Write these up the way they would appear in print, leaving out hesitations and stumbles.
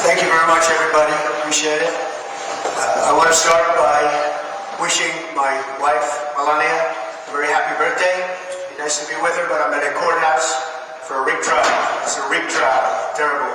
Thank you very much, everybody. Appreciate it. I want to start by wishing my wife, Melania, a very happy birthday. It'd be nice to be with her, but I'm at a courthouse for a rig trial. It's a rig trial. Terrible.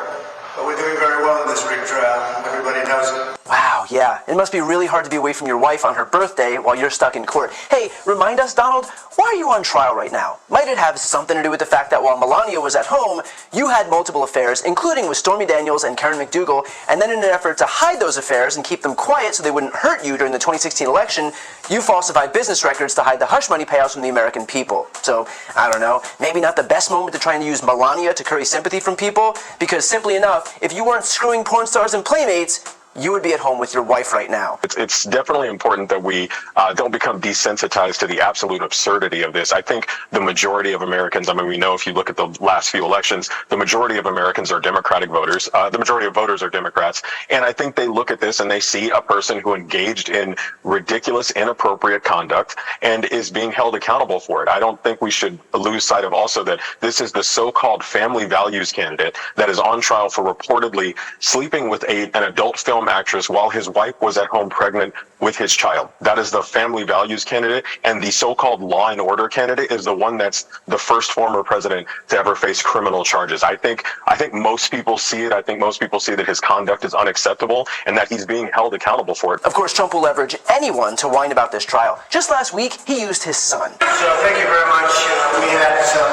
But we're doing very well in this rig trial. Everybody knows it. Wow, yeah. It must be really hard to be away from your wife on her birthday while you're stuck in court. Hey, remind us, Donald, why are you on trial right now? Might it have something to do with the fact that while Melania was at home, you had multiple affairs, including with Stormy Daniels and Karen McDougal, and then in an effort to hide those affairs and keep them quiet so they wouldn't hurt you during the 2016 election, you falsified business records to hide the hush money payouts from the American people. So, I don't know, maybe not the best moment to try and use Melania to curry sympathy from people, because simply enough, if you weren't screwing porn stars and playmates, you would be at home with your wife right now. It's definitely important that we don't become desensitized to the absolute absurdity of this. I think the majority of Americans, I mean, we know if you look at the last few elections, the majority of Americans are Democratic voters. The majority of voters are Democrats. And I think they look at this and they see a person who engaged in ridiculous, inappropriate conduct and is being held accountable for it. I don't think we should lose sight of also that this is the so-called family values candidate that is on trial for reportedly sleeping with an adult film actress while his wife was at home pregnant with his child. That is the family values candidate, and the so-called law and order candidate is the one that's the first former president to ever face criminal charges. I think most people see it. I think most people see that his conduct is unacceptable and that he's being held accountable for it. Of course, Trump will leverage anyone to whine about this trial. Just last week, he used his son. So thank you very much. We had some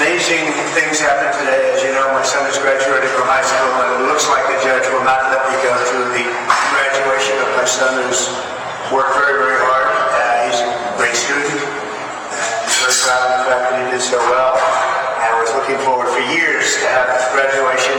amazing things happen today. As you know, my son is graduating from high school, and it looks like the judge will not let me go through the graduation of my son, who's worked very, very hard. He's a great student, and I'm very proud of the fact that he did so well. And I was looking forward for years to have graduation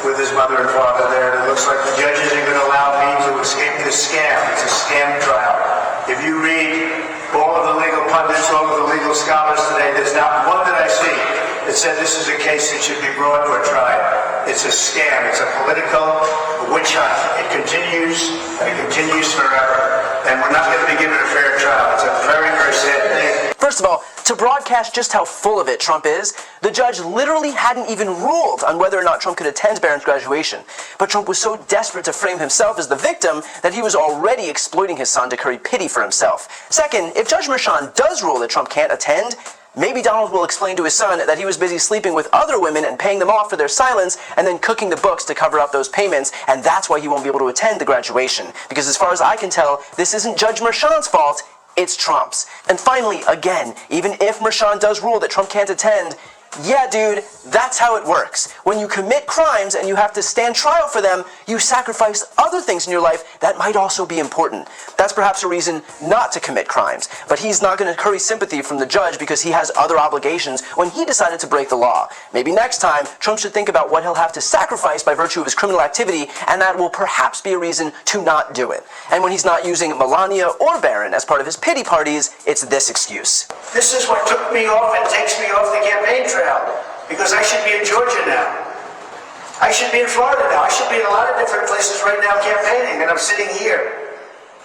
with his mother and father there. And it looks like the judge isn't going to allow me to escape this scam. It's a scam trial. If you read all of the legal pundits, all of the legal scholars today, there's not one that I see that said this is a case that should be brought to a trial. It's a scam. It's a political witch hunt. It continues, and it continues forever. And we're not going to be given a fair trial. It's a very, very sad thing. First of all, to broadcast just how full of it Trump is, the judge literally hadn't even ruled on whether or not Trump could attend Barron's graduation. But Trump was so desperate to frame himself as the victim that he was already exploiting his son to curry pity for himself. Second, if Judge Merchan does rule that Trump can't attend, maybe Donald will explain to his son that he was busy sleeping with other women and paying them off for their silence and then cooking the books to cover up those payments, and that's why he won't be able to attend the graduation. Because as far as I can tell, this isn't Judge Merchan's fault, it's Trump's. And finally, again, even if Merchan does rule that Trump can't attend, yeah, dude, that's how it works. When you commit crimes and you have to stand trial for them, you sacrifice other things in your life that might also be important. That's perhaps a reason not to commit crimes. But he's not going to curry sympathy from the judge because he has other obligations when he decided to break the law. Maybe next time, Trump should think about what he'll have to sacrifice by virtue of his criminal activity, and that will perhaps be a reason to not do it. And when he's not using Melania or Barron as part of his pity parties, it's this excuse. This is what took me off and takes me off the campaign trail. Because I should be in Georgia now. I should be in Florida now. I should be in a lot of different places right now campaigning, and I'm sitting here.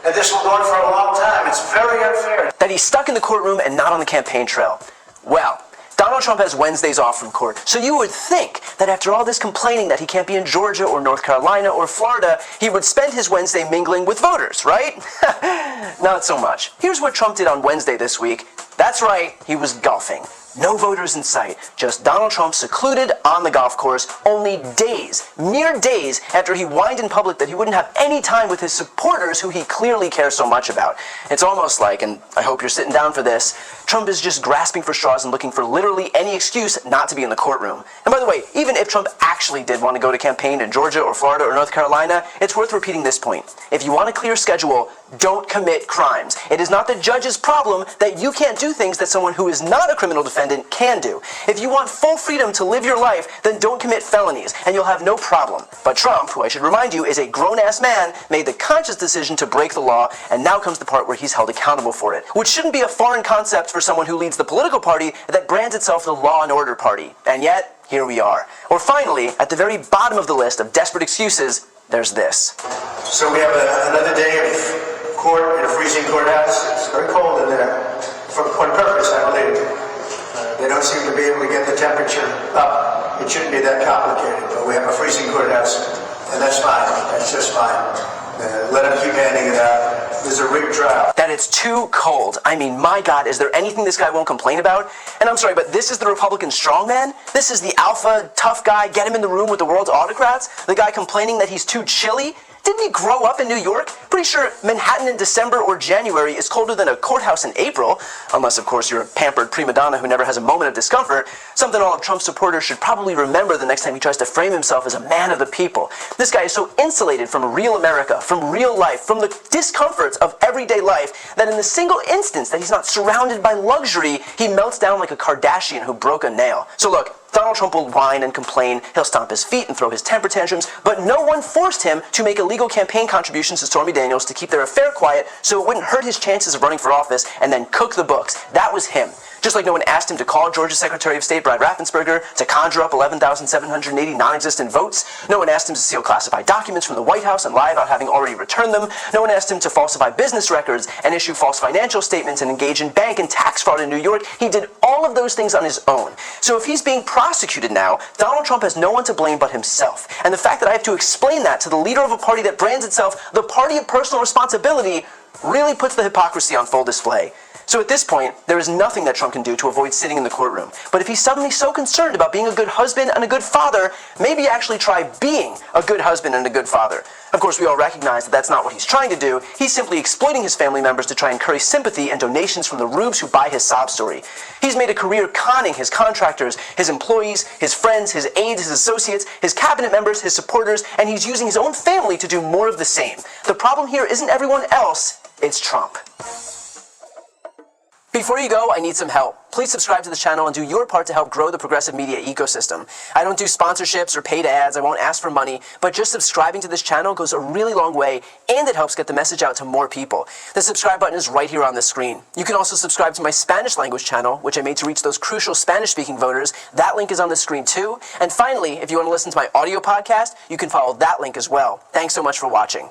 And this will go on for a long time. It's very unfair. That he's stuck in the courtroom and not on the campaign trail. Well, Donald Trump has Wednesdays off from court, so you would think that after all this complaining that he can't be in Georgia or North Carolina or Florida, he would spend his Wednesday mingling with voters, right? Not so much. Here's what Trump did on Wednesday this week. That's right, he was golfing. No voters in sight, just Donald Trump secluded on the golf course only days, mere days after he whined in public that he wouldn't have any time with his supporters who he clearly cares so much about. It's almost like, and I hope you're sitting down for this, Trump is just grasping for straws and looking for literally any excuse not to be in the courtroom. And by the way, even if Trump actually did want to go to campaign in Georgia or Florida or North Carolina, it's worth repeating this point. If you want a clear schedule, don't commit crimes. It is not the judge's problem that you can't do things that someone who is not a criminal defendant can do. If you want full freedom to live your life, then don't commit felonies, and you'll have no problem. But Trump, who I should remind you is a grown-ass man, made the conscious decision to break the law, and now comes the part where he's held accountable for it, which shouldn't be a foreign concept for someone who leads the political party that brands itself the law and order party. And yet, here we are. Or finally, at the very bottom of the list of desperate excuses, there's this. So we have another day of court in a freezing courthouse. It's very cold in there. For one purpose, I believe. They don't seem to be able to get the temperature up. It shouldn't be that complicated, but we have a freezing courthouse. rigged trial. That it's too cold. I mean, my God, is there anything this guy won't complain about? And I'm sorry, but this is the Republican strongman? This is the alpha, tough guy, get him in the room with the world's autocrats? The guy complaining that he's too chilly? Didn't he grow up in New York? Pretty sure Manhattan in December or January is colder than a courthouse in April, unless, of course, you're a pampered prima donna who never has a moment of discomfort, something all of Trump's supporters should probably remember the next time he tries to frame himself as a man of the people. This guy is so insulated from real America, from real life, from the discomforts of everyday life, that in the single instance that he's not surrounded by luxury, he melts down like a Kardashian who broke a nail. So look, Donald Trump will whine and complain, he'll stomp his feet and throw his temper tantrums, but no one forced him to make illegal campaign contributions to Stormy Daniels to keep their affair quiet so it wouldn't hurt his chances of running for office and then cook the books. That was him. Just like no one asked him to call Georgia's Secretary of State Brad Raffensperger to conjure up 11,780 non-existent votes. No one asked him to steal classified documents from the White House and lie about having already returned them. No one asked him to falsify business records and issue false financial statements and engage in bank and tax fraud in New York. He did all of those things on his own. So if he's being prosecuted now, Donald Trump has no one to blame but himself. And the fact that I have to explain that to the leader of a party that brands itself the party of personal responsibility really puts the hypocrisy on full display. So at this point, there is nothing that Trump can do to avoid sitting in the courtroom. But if he's suddenly so concerned about being a good husband and a good father, maybe actually try being a good husband and a good father. Of course, we all recognize that that's not what he's trying to do. He's simply exploiting his family members to try and curry sympathy and donations from the rubes who buy his sob story. He's made a career conning his contractors, his employees, his friends, his aides, his associates, his cabinet members, his supporters, and he's using his own family to do more of the same. The problem here isn't everyone else, it's Trump. Before you go, I need some help. Please subscribe to this channel and do your part to help grow the progressive media ecosystem. I don't do sponsorships or paid ads, I won't ask for money, but just subscribing to this channel goes a really long way, and it helps get the message out to more people. The subscribe button is right here on the screen. You can also subscribe to my Spanish language channel, which I made to reach those crucial Spanish-speaking voters. That link is on the screen too. And finally, if you want to listen to my audio podcast, you can follow that link as well. Thanks so much for watching.